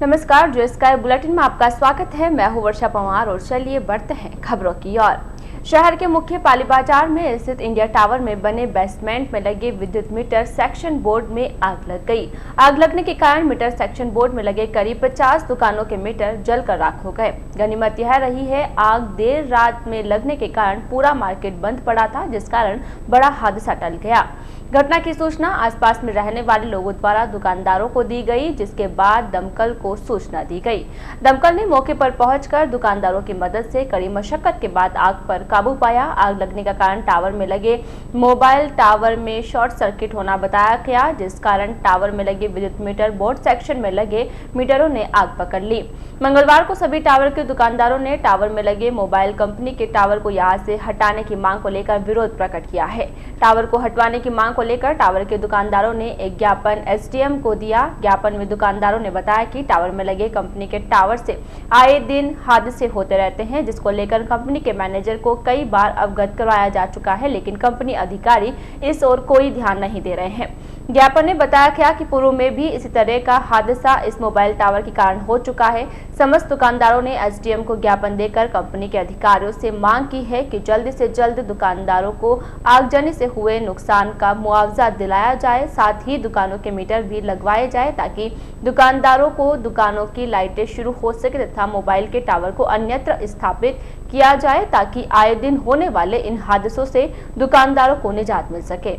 नमस्कार, जो sky bulletin में आपका स्वागत है। मैं हूं वर्षा पंवार और चलिए बढ़ते हैं खबरों की ओर। शहर के मुख्य पाली बाजार में स्थित इंडिया टावर में बने बेसमेंट में लगे विद्युत मीटर सेक्शन बोर्ड में आग लग गई। आग लगने के कारण मीटर सेक्शन बोर्ड में लगे करीब 50 दुकानों के मीटर जलकर राख हो गए। गनीमत यह रही है, आग देर रात में लगने के कारण पूरा मार्केट बंद पड़ा था, जिस कारण बड़ा हादसा टल गया। घटना की सूचना आसपास में रहने वाले लोगों द्वारा दुकानदारों को दी गई, जिसके बाद दमकल को सूचना दी गई। दमकल ने मौके पर पहुंचकर दुकानदारों की मदद से कड़ी मशक्कत के बाद आग पर काबू पाया। आग लगने का कारण टावर में लगे मोबाइल टावर में शॉर्ट सर्किट होना बताया गया, जिस कारण टावर में लगे विद्युत मीटर बोर्ड सेक्शन में लगे मीटरों ने आग पकड़ ली। मंगलवार को सभी टावर के दुकानदारों ने टावर में लगे मोबाइल कंपनी के टावर को यहां से हटाने की मांग को लेकर विरोध प्रकट किया है। टावर को हटवाने की मांग को लेकर टावर के दुकानदारों ने एक ज्ञापन एसडीएम को दिया। ज्ञापन में दुकानदारों ने बताया कि टावर में लगे कंपनी के टावर से आए दिन हादसे होते रहते हैं, जिसको लेकर कंपनी के मैनेजर को कई बार अवगत करवाया जा चुका है, लेकिन कंपनी अधिकारी इस ओर कोई ध्यान नहीं दे रहे हैं। ज्ञापन ने बताया गया कि पूर्व में भी इसी तरह का हादसा इस मोबाइल टावर के कारण हो चुका है। समस्त दुकानदारों ने एसडीएम को ज्ञापन देकर कंपनी के अधिकारियों से मांग की है कि जल्द से जल्द दुकानदारों को आगजनी से हुए नुकसान का मुआवजा दिलाया जाए, साथ ही दुकानों के मीटर भी लगवाए जाए ताकि दुकानदारों को दुकानों की लाइटें शुरू हो सके तथा मोबाइल के टावर को अन्यत्र स्थापित किया जाए ताकि आए दिन होने वाले इन हादसों से दुकानदारों को निजात मिल सके।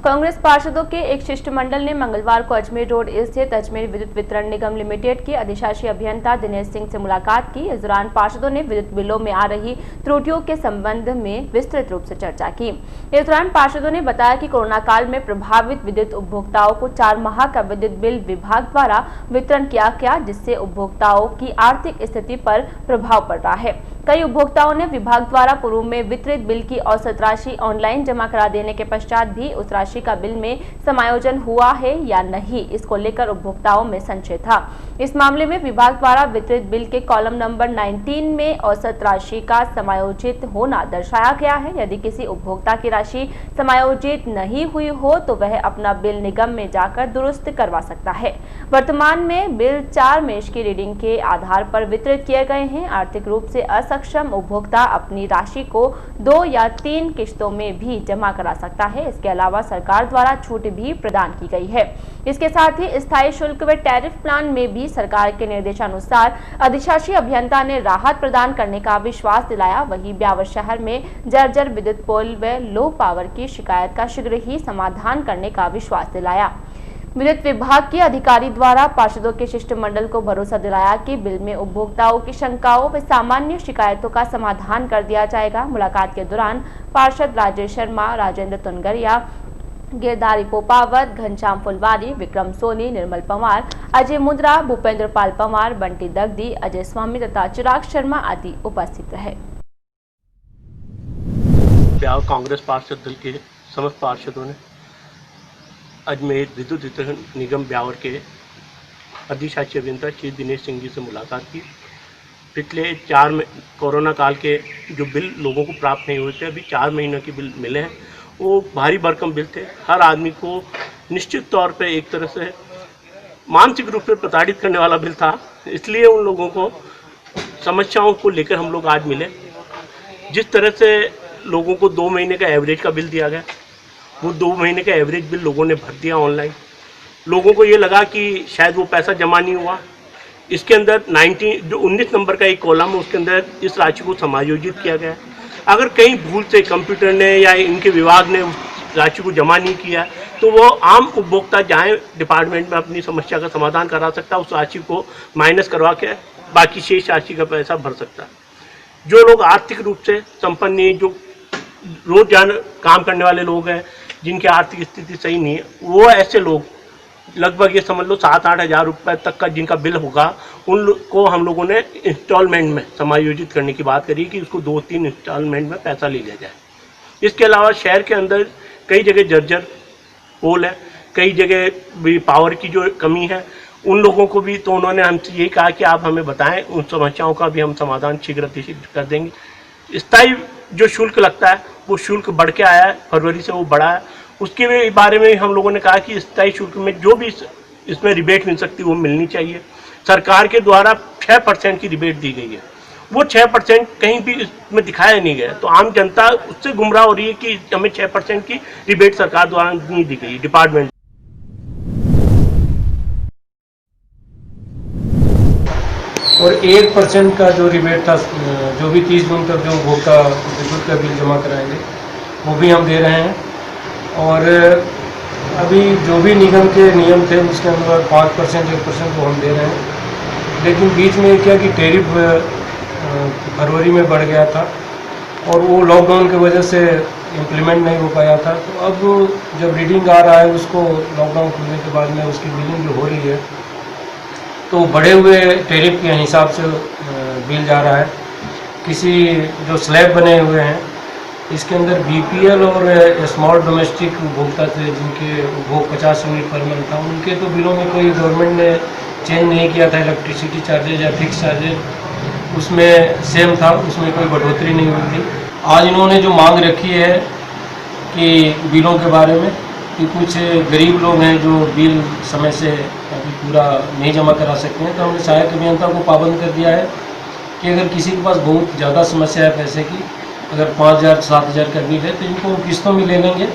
कांग्रेस पार्षदों के एक शिष्टमंडल ने मंगलवार को अजमेर रोड स्थित अजमेर विद्युत वितरण निगम लिमिटेड के अधिशासी अभियंता दिनेश सिंह से मुलाकात की। इस दौरान पार्षदों ने विद्युत बिलों में आ रही त्रुटियों के संबंध में विस्तृत रूप से चर्चा की। इस दौरान पार्षदों ने बताया कि कोरोना काल में प्रभावित विद्युत उपभोक्ताओं को 4 माह का विद्युत बिल विभाग द्वारा वितरण किया गया, जिससे उपभोक्ताओं की आर्थिक स्थिति पर प्रभाव पड़ रहा है। कई उपभोक्ताओं ने विभाग द्वारा पूर्व में वितरित बिल की औसत राशि ऑनलाइन जमा करा देने के पश्चात भी उस राशि का बिल में समायोजन हुआ है या नहीं, इसको लेकर उपभोक्ताओं में संशय था। इस मामले में विभाग द्वारा वितरित बिल के कॉलम नंबर 19 में औसत राशि का समायोजित होना दर्शाया गया है। यदि किसी उपभोक्ता की राशि समायोजित नहीं हुई हो तो वह अपना बिल निगम में जाकर दुरुस्त करवा सकता है। वर्तमान में बिल 4 मेष की रीडिंग के आधार पर वितरित किए गए हैं। आर्थिक रूप से सक्षम उपभोक्ता अपनी राशि को 2 या 3 किश्तों में भी जमा करा सकता है। इसके अलावा सरकार द्वारा छूट भी प्रदान की गई है। इसके साथ ही स्थायी शुल्क व टैरिफ प्लान में भी सरकार के निर्देशानुसार अधिशासी अभियंता ने राहत प्रदान करने का विश्वास दिलाया। वहीं ब्यावर शहर में जर्जर विद्युत पोल व लो पावर की शिकायत का शीघ्र ही समाधान करने का विश्वास दिलाया। विद्युत विभाग के अधिकारी द्वारा पार्षदों के शिष्टमंडल को भरोसा दिलाया कि बिल में उपभोक्ताओं की शंकाओं व सामान्य शिकायतों का समाधान कर दिया जाएगा। मुलाकात के दौरान पार्षद राजेश शर्मा, राजेंद्र तुनगरिया, गिरधारी पोपावत, घनश्याम फुलवारी, विक्रम सोनी, निर्मल पंवार, अजय मुंद्रा, भूपेंद्र पाल पंवार, बंटी दगदी, अजय स्वामी तथा चिराग शर्मा आदि उपस्थित रहे। कांग्रेस पार्षद दल के समस्त पार्षदों ने अजमेर विद्युत वितरण निगम ब्यावर के अधिशासी अभियंता श्री दिनेश सिंह जी से मुलाकात की। पिछले 4 कोरोना काल के जो बिल लोगों को प्राप्त नहीं हुए थे, अभी 4 महीनों के बिल मिले हैं। वो भारी भरकम बिल थे। हर आदमी को निश्चित तौर पे एक तरह से मानसिक रूप से प्रताड़ित करने वाला बिल था। इसलिए उन लोगों को समस्याओं को लेकर हम लोग आज मिले। जिस तरह से लोगों को 2 महीने का एवरेज का बिल दिया गया, वो 2 महीने का एवरेज बिल लोगों ने भर दिया ऑनलाइन। लोगों को ये लगा कि शायद वो पैसा जमा नहीं हुआ। इसके अंदर 19 नंबर का एक कॉलम है, उसके अंदर इस राशि को समायोजित किया गया। अगर कहीं भूल से कंप्यूटर ने या इनके विभाग ने उस राशि को जमा नहीं किया तो वो आम उपभोक्ता जाए डिपार्टमेंट में अपनी समस्या का समाधान करा सकता, उस राशि को माइनस करवा के बाकी शेष राशि का पैसा भर सकता। जो लोग आर्थिक रूप से संपन्न नहीं, जो रोजाना काम करने वाले लोग हैं, जिनकी आर्थिक स्थिति सही नहीं है, वो ऐसे लोग लगभग ये समझ लो 7-8 हज़ार रुपये तक का जिनका बिल होगा, उन को हम लोगों ने इंस्टॉलमेंट में समायोजित करने की बात करी कि उसको 2-3 इंस्टॉलमेंट में पैसा ले लिया जाए। इसके अलावा शहर के अंदर कई जगह जर्जर पोल है, कई जगह भी पावर की जो कमी है, उन लोगों को भी तो उन्होंने हमसे यही कहा कि आप हमें बताएं, उन समस्याओं का भी हम समाधान शीघ्र कर देंगे। स्थायी जो शुल्क लगता है वो शुल्क बढ़ के आया है, फरवरी से वो बढ़ा है। उसके बारे में हम लोगों ने कहा कि स्थायी शुल्क में जो भी इसमें रिबेट मिल सकती है वो मिलनी चाहिए। सरकार के द्वारा 6% की रिबेट दी गई है, वो 6% कहीं भी इसमें दिखाया नहीं गया, तो आम जनता उससे गुमराह हो रही है कि हमें 6% की रिबेट सरकार द्वारा नहीं दी गई डिपार्टमेंट। और 1% का जो रिबेट था, जो भी 30 जून तक जो उपभोक्ता विद्युत का बिल जमा कराएंगे वो भी हम दे रहे हैं। और अभी जो भी निगम के नियम थे उसके अंदर 5% 1% वो हम दे रहे हैं। लेकिन बीच में क्या कि टैरिफ फरवरी में बढ़ गया था और वो लॉकडाउन की वजह से इम्प्लीमेंट नहीं हो पाया था। तो अब जब रीडिंग आ रहा है उसको लॉकडाउन खुलने के बाद में उसकी बिलिंग जो हो रही है तो बढ़े हुए टैरिफ के हिसाब से बिल जा रहा है। किसी जो स्लैब बने हुए हैं इसके अंदर बीपीएल और स्मॉल डोमेस्टिक उपभोक्ता थे जिनके उपभोग 50 यूनिट पर मंथ था, उनके तो बिलों में कोई गवर्नमेंट ने चेंज नहीं किया था। इलेक्ट्रिसिटी चार्जेज या फिक्स चार्जेज उसमें सेम था, उसमें कोई बढ़ोतरी नहीं हुई थी। आज इन्होंने जो मांग रखी है कि बिलों के बारे में कि कुछ गरीब लोग हैं जो बिल समय से अभी पूरा नहीं जमा करा सकते हैं, तो हमने सहायक अभियंता को पाबंद कर दिया है कि अगर किसी के पास बहुत ज़्यादा समस्या है पैसे की, अगर 5,000 7,000 का बिल है तो इनको हम किस्तों में ले लेंगे,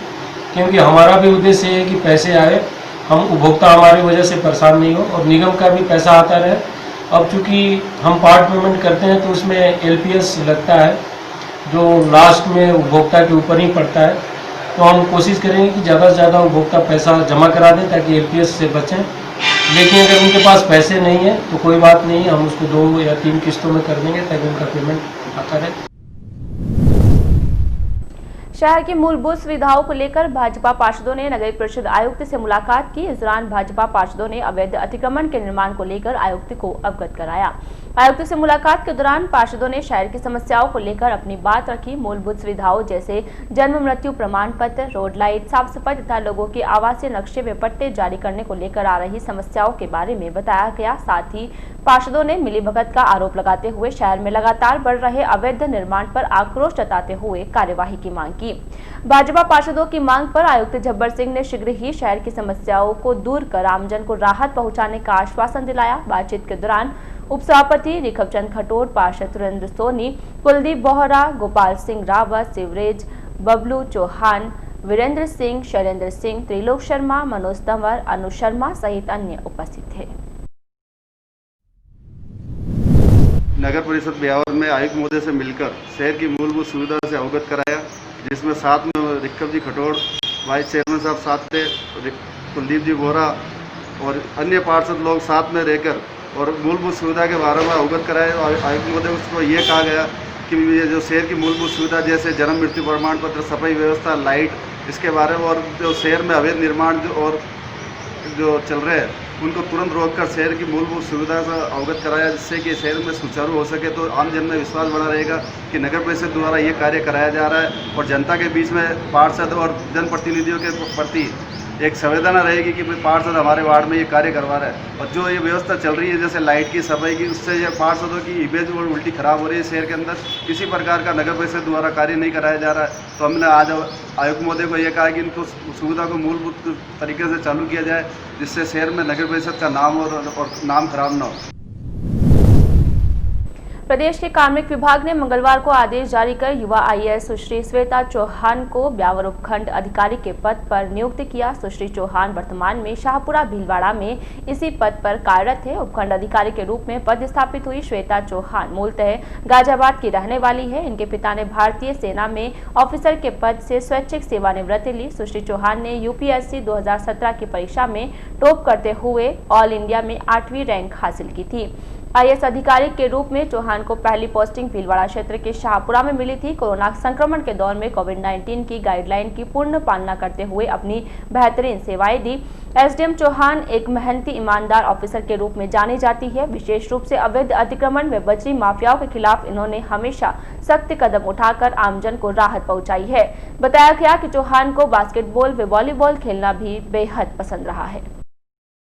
क्योंकि हमारा भी उद्देश्य है कि पैसे आए, हम उपभोक्ता हमारी वजह से परेशान नहीं हो और निगम का भी पैसा आता रहे। अब चूँकि हम पार्ट पेमेंट करते हैं तो उसमें एलपीएस लगता है जो लास्ट में उपभोक्ता के ऊपर ही पड़ता है, तो हम कोशिश करेंगे कि ज़्यादा से ज़्यादा उपभोक्ता पैसा जमा करा दें ताकि एलपीएस से बचें। लेकिन अगर उनके पास पैसे नहीं है तो कोई बात नहीं, हम उसको 2 या 3 किस्तों में कर देंगे ताकि उनका पेमेंट आता रहे। शहर की मूलभूत सुविधाओं को लेकर भाजपा पार्षदों ने नगर परिषद आयुक्त से मुलाकात की। इस दौरान भाजपा पार्षदों ने अवैध अतिक्रमण के निर्माण को लेकर आयुक्त को अवगत कराया। आयुक्त से मुलाकात के दौरान पार्षदों ने शहर की समस्याओं को लेकर अपनी बात रखी। मूलभूत सुविधाओं जैसे जन्म मृत्यु प्रमाण पत्र, रोड लाइट, साफ सफाई तथा लोगों के आवासीय नक्शे व पट्टे जारी करने को लेकर आ रही समस्याओं के बारे में बताया गया। साथ ही पार्षदों ने मिलीभगत का आरोप लगाते हुए शहर में लगातार बढ़ रहे अवैध निर्माण पर आक्रोश जताते हुए कार्यवाही की मांग की। भाजपा पार्षदों की मांग पर आयुक्त झब्बर सिंह ने शीघ्र ही शहर की समस्याओं को दूर कर आमजन को राहत पहुंचाने का आश्वासन दिलाया। बातचीत के दौरान उपसभापति रिखवचंद खटोर, पार्षद सुरेंद्र सोनी, कुलदीप बोहरा, गोपाल सिंह रावत, शिवरेज, बबलू चौहान, वीरेंद्र सिंह, शैलेंद्र सिंह, त्रिलोक शर्मा, मनोज तंवर, अनु शर्मा सहित अन्य उपस्थित थे। नगर परिषद ब्यावर में आयुक्त महोदय से मिलकर शहर की मूलभूत सुविधा से अवगत कराया, जिसमें साथ में रिखव जी खटोड़, वाइस चेयरमैन साहब साथ थे, कुलदीप जी बोरा और अन्य पार्षद लोग साथ में रहकर और मूलभूत सुविधा के बारे में अवगत कराए। आयुक्त महोदय उसको ये कहा गया कि ये जो शहर की मूलभूत सुविधा जैसे जन्म मृत्यु प्रमाण पत्र, सफाई व्यवस्था, लाइट, इसके बारे में और जो शहर में अवैध निर्माण जो चल रहे हैं उनको तुरंत रोककर शहर की मूलभूत सुविधा से अवगत कराया, जिससे कि शहर में सुचारू हो सके। तो आम जन में विश्वास बना रहेगा कि नगर परिषद द्वारा ये कार्य कराया जा रहा है और जनता के बीच में पार्षद और जनप्रतिनिधियों के प्रति एक संवेदना रहेगी कि भाई पार्षद हमारे वार्ड में ये कार्य करवा रहा है। और जो ये व्यवस्था चल रही है जैसे लाइट की, सफाई की, उससे ये पार्षदों की इमेज और उल्टी खराब हो रही है। शहर के अंदर किसी प्रकार का नगर परिषद द्वारा कार्य नहीं कराया जा रहा है। तो हमने आज आयुक्त महोदय को ये कहा कि इनको सुविधा को मूलभूत तरीके से चालू किया जाए, जिससे शहर में नगर परिषद का नाम और नाम खराब न हो। प्रदेश के कार्मिक विभाग ने मंगलवार को आदेश जारी कर युवा आईएएस सुश्री श्वेता चौहान को ब्यावर उपखंड अधिकारी के पद पर नियुक्त किया। सुश्री चौहान वर्तमान में शाहपुरा भीलवाड़ा में इसी पद पर कार्यरत है। उपखंड अधिकारी के रूप में पदस्थापित हुई श्वेता चौहान मूलतः गाजियाबाद की रहने वाली है। इनके पिता ने भारतीय सेना में ऑफिसर के पद से स्वैच्छिक सेवानिवृत्ति ली। सुश्री चौहान ने यूपीएससी 2017 की परीक्षा में टॉप करते हुए ऑल इंडिया में 8वीं रैंक हासिल की थी। आईएएस अधिकारी के रूप में चौहान को पहली पोस्टिंग भीलवाड़ा क्षेत्र के शाहपुरा में मिली थी। कोरोना संक्रमण के दौर में कोविड-19 की गाइडलाइन की पूर्ण पालना करते हुए अपनी बेहतरीन सेवाएं दी। एसडीएम चौहान एक मेहनती ईमानदार ऑफिसर के रूप में जानी जाती है। विशेष रूप से अवैध अतिक्रमण व बजरी माफियाओं के खिलाफ इन्होंने हमेशा सख्त कदम उठाकर आमजन को राहत पहुंचाई है। बताया गया कि चौहान को बास्केटबॉल व वॉलीबॉल खेलना भी बेहद पसंद रहा है।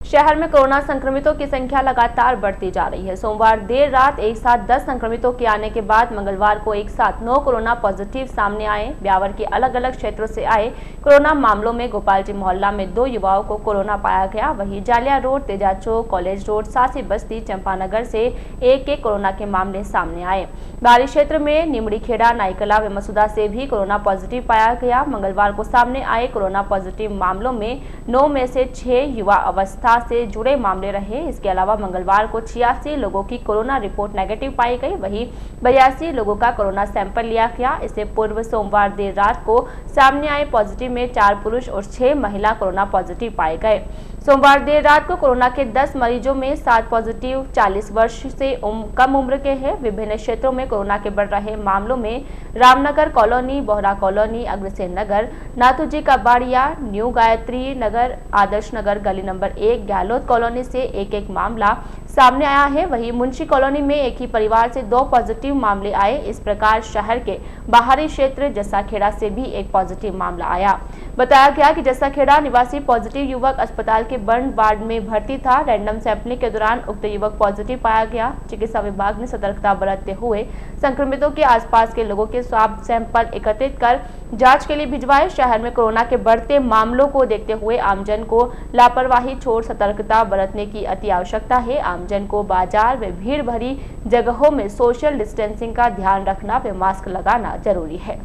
शहर में कोरोना संक्रमितों की संख्या लगातार बढ़ती जा रही है। सोमवार देर रात एक साथ 10 संक्रमितों के आने के बाद मंगलवार को एक साथ 9 कोरोना पॉजिटिव सामने आए। ब्यावर के अलग अलग क्षेत्रों से आए कोरोना मामलों में गोपाल जी मोहल्ला में 2 युवाओं को कोरोना पाया गया। वहीं जालिया रोड, तेजा चौक, कॉलेज रोड, सासी बस्ती, चंपानगर से एक कोरोना के मामले सामने आए। बाहरी क्षेत्र में निमड़ी खेड़ा, नाइकला व मसूदा से भी कोरोना पॉजिटिव पाया गया। मंगलवार को सामने आए कोरोना पॉजिटिव मामलों में 9 में से 6 युवा अवस्था से जुड़े मामले रहे। इसके अलावा मंगलवार को 86 लोगों की कोरोना रिपोर्ट नेगेटिव पाई गई। वहीं 82 लोगों का कोरोना सैंपल लिया गया। इससे पूर्व सोमवार देर रात को सामने आए पॉजिटिव में 4 पुरुष और 6 महिला कोरोना पॉजिटिव पाए गए। सोमवार देर रात को कोरोना के 10 मरीजों में 7 पॉजिटिव 40 वर्ष से कम उम्र के हैं। विभिन्न क्षेत्रों में कोरोना के बढ़ रहे मामलों में रामनगर कॉलोनी, बोहरा कॉलोनी, अग्रसेन नगर, नाथूजी का बाड़िया, न्यू गायत्री नगर, आदर्श नगर, गली नंबर 1, गहलोत कॉलोनी से एक मामला सामने आया है। वहीं मुंशी कॉलोनी में एक ही परिवार से 2 पॉजिटिव मामले आए। इस प्रकार शहर के बाहरी क्षेत्र जस्साखेड़ा से भी एक पॉजिटिव मामला आया। बताया गया कि जस्साखेड़ा निवासी पॉजिटिव युवक अस्पताल के बर्न वार्ड में भर्ती था। रैंडम सैंपलिंग के दौरान उक्त युवक पॉजिटिव पाया गया। चिकित्सा विभाग ने सतर्कता बरतते हुए संक्रमितों के आसपास के लोगों के स्वाब सैंपल एकत्रित कर जांच के लिए भिजवाए। शहर में कोरोना के बढ़ते मामलों को देखते हुए आमजन को लापरवाही छोड़ सतर्कता बरतने की अति आवश्यकता है। आमजन को बाजार व भीड़ भरी जगहों में सोशल डिस्टेंसिंग का ध्यान रखना व मास्क लगाना जरूरी है।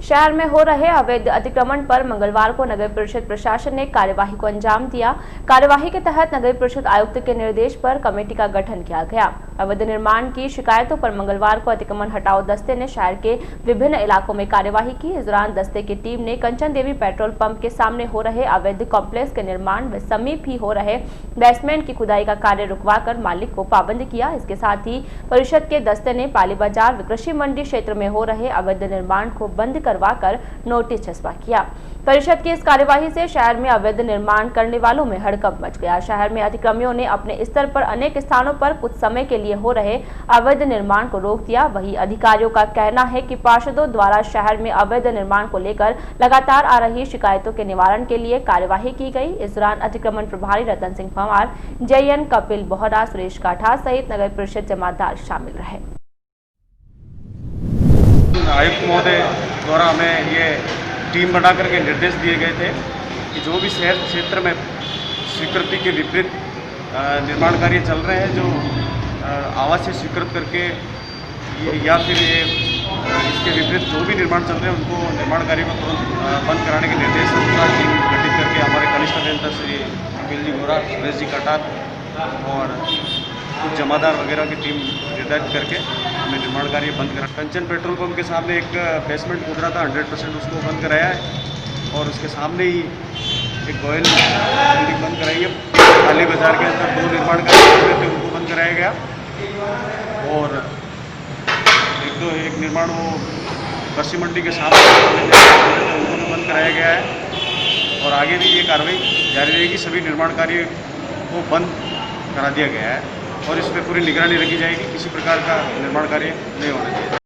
शहर में हो रहे अवैध अतिक्रमण पर मंगलवार को नगर परिषद प्रशासन ने कार्यवाही को अंजाम दिया। कार्यवाही के तहत नगर परिषद आयुक्त के निर्देश पर कमेटी का गठन किया गया। अवैध निर्माण की शिकायतों पर मंगलवार को अतिक्रमण हटाओ दस्ते ने शहर के विभिन्न इलाकों में कार्यवाही की। इस दौरान दस्ते की टीम ने कंचन देवी पेट्रोल पंप के सामने हो रहे अवैध कॉम्प्लेक्स के निर्माण व समीप ही हो रहे बेसमेंट की खुदाई का कार्य रुकवाकर मालिक को पाबंद किया। इसके साथ ही परिषद के दस्ते ने पाली बाजार व कृषि मंडी क्षेत्र में हो रहे अवैध निर्माण को बंद करवाकर नोटिस छपवा किया। परिषद की इस कार्यवाही से शहर में अवैध निर्माण करने वालों में हड़कंप मच गया। शहर में अतिक्रमियों ने अपने स्तर पर अनेक स्थानों पर कुछ समय के लिए हो रहे अवैध निर्माण को रोक दिया। वहीं अधिकारियों का कहना है कि पार्षदों द्वारा शहर में अवैध निर्माण को लेकर लगातार आ रही शिकायतों के निवारण के लिए कार्यवाही की गई। इस दौरान अतिक्रमण प्रभारी रतन सिंह पंवार, जयन, कपिल बोहरा, सुरेश काठा सहित नगर परिषद जमादार शामिल रहे। आयुक्त महोदय द्वारा हमें ये टीम बना करके निर्देश दिए गए थे कि जो भी शहर क्षेत्र में स्वीकृति के विपरीत निर्माण कार्य चल रहे हैं, जो आवास से स्वीकृत करके या फिर इसके विपरीत जो भी निर्माण चल रहे हैं उनको निर्माण कार्य को तुरंत बंद कराने के निर्देश अनुसार टीम गठित करके हमारे कनिष्ठ अभियंता श्री कपिल जी गोरा, सुरेश जी कटार और कुछ जमादार वगैरह की टीम निर्धारित करके हमें निर्माण कार्य बंद करा। कंचन पेट्रोल पंप के सामने एक बेसमेंट खुदरा था, 100% उसको बंद कराया है और उसके सामने ही एक गोयल बिल्डिंग बंद कराई है। पाली बाजार के अंदर 2 निर्माण कार्य चल रहे थे, उनको बंद कराया गया और एक निर्माण वो कृषि मंडी के सामने उनको भी बंद कराया गया है और आगे भी ये कार्रवाई जारी रहेगी। सभी निर्माण कार्य को बंद करा दिया गया है और इस पर पूरी निगरानी रखी जाएगी, किसी प्रकार का निर्माण कार्य नहीं होना चाहिए।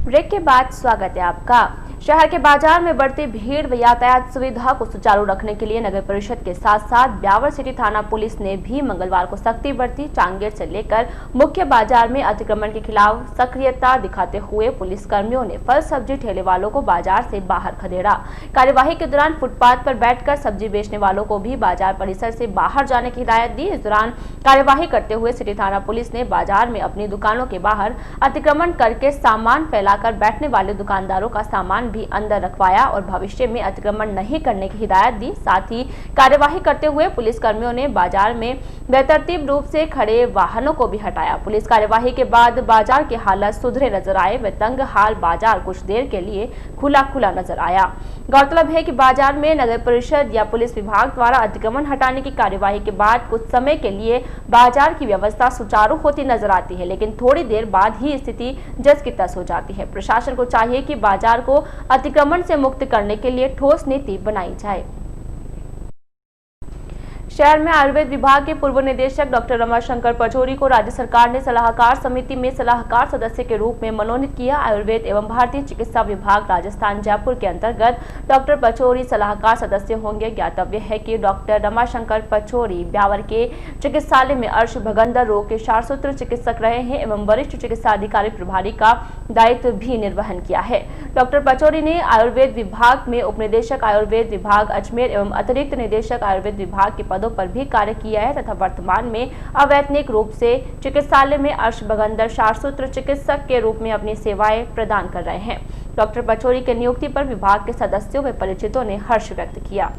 ब्रेक के बाद स्वागत है आपका। शहर के बाजार में बढ़ती भीड़ व यातायात सुविधा को सुचारू रखने के लिए नगर परिषद के साथ साथ ब्यावर सिटी थाना पुलिस ने भी मंगलवार को सख्ती बरती। चांगेर से लेकर मुख्य बाजार में अतिक्रमण के खिलाफ सक्रियता दिखाते हुए पुलिस कर्मियों ने फल सब्जी ठेले वालों को बाजार से बाहर खदेड़ा। कार्यवाही के दौरान फुटपाथ पर बैठकर सब्जी बेचने वालों को भी बाजार परिसर से बाहर जाने की हिदायत दी। इस दौरान कार्यवाही करते हुए सिटी थाना पुलिस ने बाजार में अपनी दुकानों के बाहर अतिक्रमण करके सामान फैलाकर बैठने वाले दुकानदारों का सामान भी अंदर रखवाया और भविष्य में अतिक्रमण नहीं करने की हिदायत दी। साथ ही कार्यवाही करते हुए पुलिस कर्मियों ने बाजार में बेतरतीब रूप से खड़े वाहनों को भी हटाया। पुलिस कार्यवाही के बाद बाजार के हालात सुधरे नजर आए व तंग हाल बाजार कुछ देर के लिए खुला नजर आया। गौरतलब है कि बाजार में नगर परिषद या पुलिस विभाग द्वारा अतिक्रमण हटाने की कार्यवाही के बाद कुछ समय के लिए बाजार की व्यवस्था सुचारू होती नजर आती है, लेकिन थोड़ी देर बाद ही स्थिति जस की तस हो जाती है। प्रशासन को चाहिए कि बाजार को अतिक्रमण से मुक्त करने के लिए ठोस नीति बनाई जाए। शहर में आयुर्वेद विभाग के पूर्व निदेशक डॉक्टर रमाशंकर पचौरी को राज्य सरकार ने सलाहकार समिति में सलाहकार सदस्य के रूप में मनोनीत किया। आयुर्वेद एवं भारतीय चिकित्सा विभाग राजस्थान जयपुर के अंतर्गत डॉक्टर पचौरी सलाहकार सदस्य होंगे। ज्ञातव्य है कि डॉक्टर रमाशंकर पचौरी ब्यावर के चिकित्सालय में अर्शभगंदर रोग के शास्त्रोक्त चिकित्सक रहे हैं एवं वरिष्ठ चिकित्सा अधिकारी प्रभारी का दायित्व भी निर्वहन किया है। डॉक्टर पचौरी ने आयुर्वेद विभाग में उपनिदेशक आयुर्वेद विभाग अजमेर एवं अतिरिक्त निदेशक आयुर्वेद विभाग के पदों पर भी कार्य किया है तथा वर्तमान में अवैतनिक रूप से चिकित्सालय में अर्शभगंदर शास्त्रोक्त चिकित्सक के रूप में अपनी सेवाएं प्रदान कर रहे हैं। डॉक्टर पचौरी के नियुक्ति पर विभाग के सदस्यों व परिचितों ने हर्ष व्यक्त किया।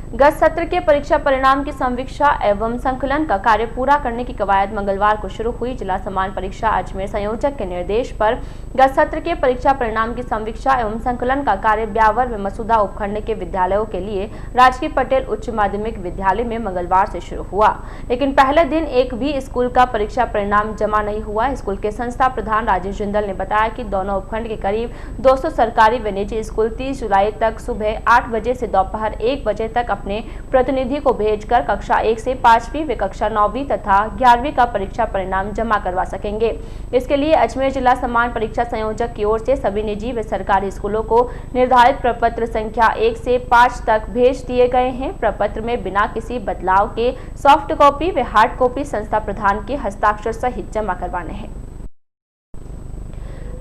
गत सत्र के परीक्षा परिणाम की समीक्षा एवं संकलन का कार्य पूरा करने की कवायद मंगलवार को शुरू हुई। जिला समान परीक्षा अजमेर संयोजक के निर्देश पर गत सत्र के परीक्षा परिणाम की समीक्षा एवं संकलन का कार्य ब्यावर व मसूदा उपखंड के विद्यालयों के लिए राजकीय पटेल उच्च माध्यमिक विद्यालय में मंगलवार से शुरू हुआ, लेकिन पहले दिन एक भी स्कूल का परीक्षा परिणाम जमा नहीं हुआ। स्कूल के संस्था प्रधान राजेश जिंदल ने बताया कि दोनों उपखंड के करीब 200 सरकारी व निजी स्कूल 30 जुलाई तक सुबह 8 बजे से दोपहर 1 बजे तक अपने प्रतिनिधि को भेजकर कक्षा 1 से 5वीं व कक्षा 9वीं तथा 11वीं का परीक्षा परिणाम जमा करवा सकेंगे। इसके लिए अजमेर जिला समान परीक्षा संयोजक की ओर से सभी निजी व सरकारी स्कूलों को निर्धारित प्रपत्र संख्या 1 से 5 तक भेज दिए गए हैं। प्रपत्र में बिना किसी बदलाव के सॉफ्ट कॉपी व हार्ड कॉपी संस्था प्रधान के हस्ताक्षर सहित जमा करवाने हैं।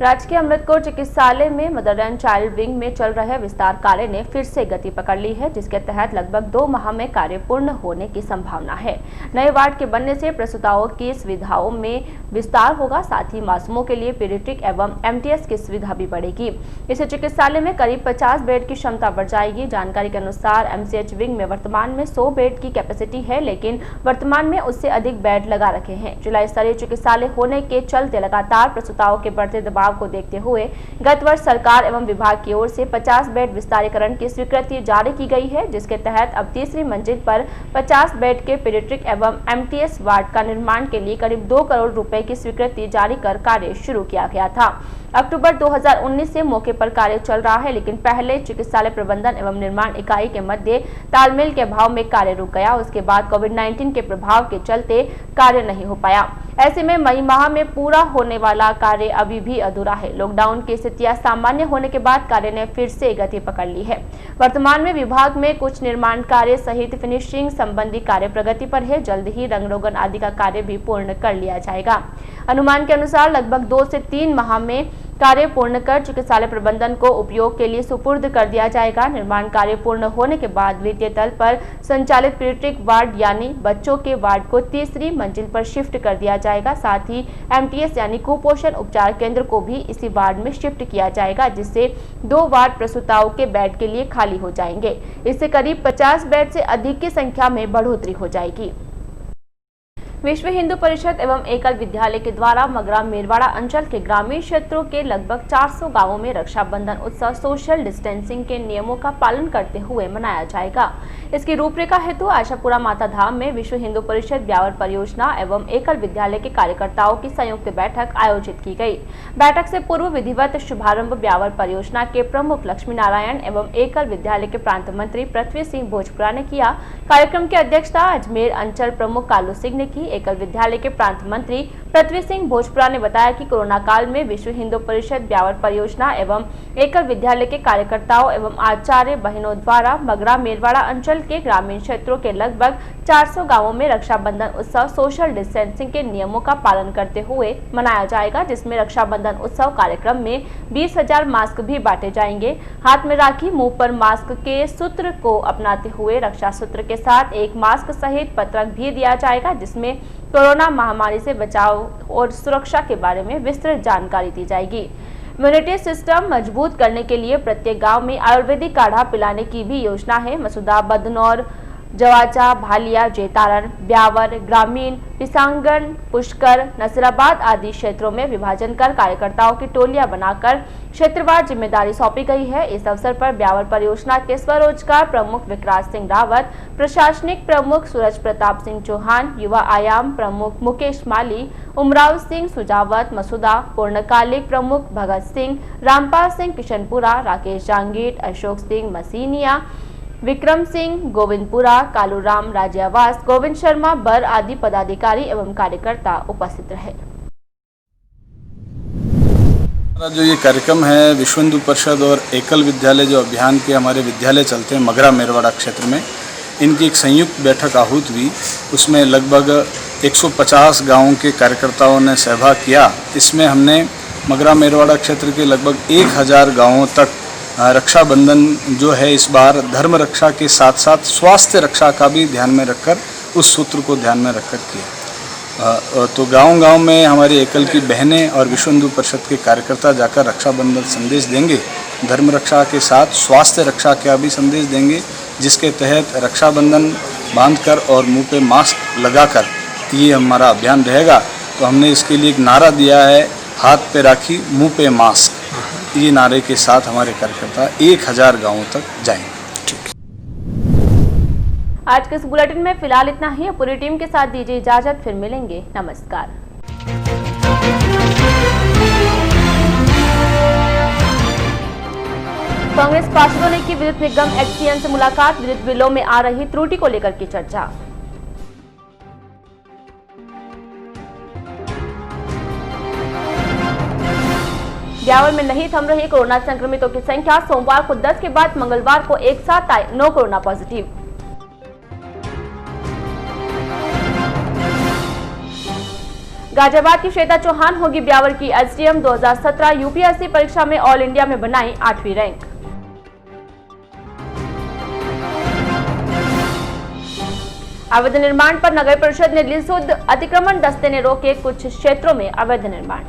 राजकीय अमृतकोट चिकित्सालय में मदर एंड चाइल्ड विंग में चल रहे विस्तार कार्य ने फिर से गति पकड़ ली है, जिसके तहत लगभग 2 माह में कार्य पूर्ण होने की संभावना है। नए वार्ड के बनने से प्रसूताओं की सुविधाओं में विस्तार होगा, साथ ही मासूमों के लिए पीडियाट्रिक एवं एमटीएस की सुविधा भी बढ़ेगी। इससे चिकित्सालय में करीब 50 बेड की क्षमता बढ़ जाएगी। जानकारी के अनुसार एमसीएच विंग में वर्तमान में 100 बेड की कैपेसिटी है, लेकिन वर्तमान में उससे अधिक बेड लगा रखे हैं। जिला स्तरीय चिकित्सालय होने के चलते लगातार प्रसूताओं के बढ़ते दबाव को देखते हुए गत वर्ष सरकार एवं विभाग की ओर से 50 बेड विस्तारीकरण की स्वीकृति जारी की गई है, जिसके तहत अब तीसरी मंजिल पर 50 बेड के पीडियाट्रिक एवं एमटीएस वार्ड का निर्माण के लिए करीब 2 करोड़ रुपए की स्वीकृति जारी कर कार्य शुरू किया गया था। अक्टूबर 2019 से मौके पर कार्य चल रहा है, लेकिन पहले चिकित्सालय प्रबंधन एवं निर्माण इकाई के मध्य तालमेल के अभाव में कार्य रुक गया। उसके बाद कोविड-19 के प्रभाव के चलते कार्य नहीं हो पाया। ऐसे में मई माह में पूरा होने वाला कार्य अभी भी अधूरा है। लॉकडाउन की स्थितियां सामान्य होने के बाद कार्य ने फिर से गति पकड़ ली है। वर्तमान में विभाग में कुछ निर्माण कार्य सहित फिनिशिंग संबंधी कार्य प्रगति पर है। जल्द ही रंग रोगन आदि का कार्य भी पूर्ण कर लिया जाएगा। अनुमान के अनुसार लगभग 2 से 3 माह में कार्य पूर्ण कर चिकित्सालय प्रबंधन को उपयोग के लिए सुपुर्द कर दिया जाएगा। निर्माण कार्य पूर्ण होने के बाद द्वितीय तल पर संचालित पीडियाट्रिक वार्ड यानी बच्चों के वार्ड को तीसरी मंजिल पर शिफ्ट कर दिया जाएगा। साथ ही एमटीएस यानी कुपोषण उपचार केंद्र को भी इसी वार्ड में शिफ्ट किया जाएगा, जिससे 2 वार्ड प्रसूताओं के बेड के लिए खाली हो जाएंगे। इससे करीब 50 बेड से अधिक की संख्या में बढ़ोतरी हो जाएगी। विश्व हिंदू परिषद एवं एकल विद्यालय के द्वारा मगरा मेरवाड़ा अंचल के ग्रामीण क्षेत्रों के लगभग 400 गांवों में रक्षाबंधन उत्सव सोशल डिस्टेंसिंग के नियमों का पालन करते हुए मनाया जाएगा। इसकी रूपरेखा हेतु आशापुरा माता धाम में विश्व हिंदू परिषद ब्यावर परियोजना एवं एकल विद्यालय के कार्यकर्ताओं की संयुक्त बैठक आयोजित की गई। बैठक से पूर्व विधिवत शुभारंभ ब्यावर परियोजना के प्रमुख लक्ष्मी नारायण एवं एकल विद्यालय के प्रांत मंत्री पृथ्वी सिंह भोजपुरा ने किया। कार्यक्रम की अध्यक्षता अजमेर अंचल प्रमुख कालू सिंह ने की। एकल विद्यालय के प्रांत मंत्री पृथ्वी सिंह भोजपुरा ने बताया कि कोरोना काल में विश्व हिंदू परिषद ब्यावर परियोजना एवं एकल विद्यालय के कार्यकर्ताओं एवं आचार्य बहनों द्वारा मगरा मेरवाड़ा अंचल के ग्रामीण क्षेत्रों के लगभग 400 गांवों में रक्षाबंधन उत्सव सोशल डिस्टेंसिंग के नियमों का पालन करते हुए मनाया जाएगा, जिसमें रक्षाबंधन उत्सव कार्यक्रम में 20,000 मास्क भी बांटे जाएंगे। हाथ में राखी, मुंह पर मास्क के सूत्र को अपनाते हुए रक्षा सूत्र के साथ एक मास्क सहित पत्रक भी दिया जाएगा, जिसमें कोरोना महामारी से बचाव और सुरक्षा के बारे में विस्तृत जानकारी दी जाएगी। इम्यूनिटी सिस्टम मजबूत करने के लिए प्रत्येक गांव में आयुर्वेदिक काढ़ा पिलाने की भी योजना है। मसूदा, बदनौर, जवाचा, भालिया, जेतारण, ब्यावर, ग्रामीण, पिसांगन, पुष्कर, नसीराबाद आदि क्षेत्रों में विभाजन कर कार्यकर्ताओं की टोलियां बनाकर क्षेत्रवार जिम्मेदारी सौंपी गई है। इस अवसर पर ब्यावर परियोजना के स्वरोजगार प्रमुख विक्रांत सिंह रावत, प्रशासनिक प्रमुख सूरज प्रताप सिंह चौहान, युवा आयाम प्रमुख मुकेश माली, उमराव सिंह सुजावत, मसूदा पूर्णकालिक प्रमुख भगत सिंह, रामपाल सिंह किशनपुरा, राकेश जांगीर, अशोक सिंह मसीनिया, विक्रम सिंह, गोविंदपुरा, कालूराम, राज्यावास, गोविंद शर्मा, बर आदि पदाधिकारी एवं कार्यकर्ता उपस्थित रहे। जो ये कार्यक्रम है विश्व हिंदू परिषद और एकल विद्यालय जो अभियान के हमारे विद्यालय चलते हैं मगरा मेरवाड़ा क्षेत्र में, इनकी एक संयुक्त बैठक आहूत हुई। उसमें लगभग 150 गांवों के कार्यकर्ताओं ने सहभाग किया। इसमें हमने मगरा मेरवाड़ा क्षेत्र के लगभग 1000 गांवों तक रक्षाबंधन जो है इस बार धर्म रक्षा के साथ साथ स्वास्थ्य रक्षा का भी ध्यान में रखकर उस सूत्र को ध्यान में रखकर किया। तो गांव-गांव में हमारी एकल की बहनें और विश्व हिंदू परिषद के कार्यकर्ता जाकर रक्षाबंधन संदेश देंगे। धर्म रक्षा के साथ स्वास्थ्य रक्षा का भी संदेश देंगे, जिसके तहत रक्षाबंधन बांधकर और मुंह पे मास्क लगाकर ये हमारा अभियान रहेगा। तो हमने इसके लिए एक नारा दिया है, हाथ पे राखी मुंह पे मास्क। ये नारे के साथ हमारे कार्यकर्ता 1000 गाँवों तक जाएंगे। आज के इस बुलेटिन में फिलहाल इतना ही। पूरी टीम के साथ दीजिए इजाजत, फिर मिलेंगे। नमस्कार। कांग्रेस पार्षदों ने की विद्युत निगम एक्सईएन से मुलाकात, विद्युत बिलों में आ रही त्रुटि को लेकर की चर्चा। ब्यावर में नहीं थम रही कोरोना संक्रमितों की संख्या, सोमवार को 10 के बाद मंगलवार को एक साथ आए 9 कोरोना पॉजिटिव। गाजियाबाद की श्वेता चौहान होगी ब्यावर की एसडीएम। 2017 यूपीएससी परीक्षा में ऑल इंडिया में बनाई 8वीं रैंक। अवैध निर्माण पर नगर परिषद ने ली सुध, अतिक्रमण दस्ते ने रोके कुछ क्षेत्रों में अवैध निर्माण।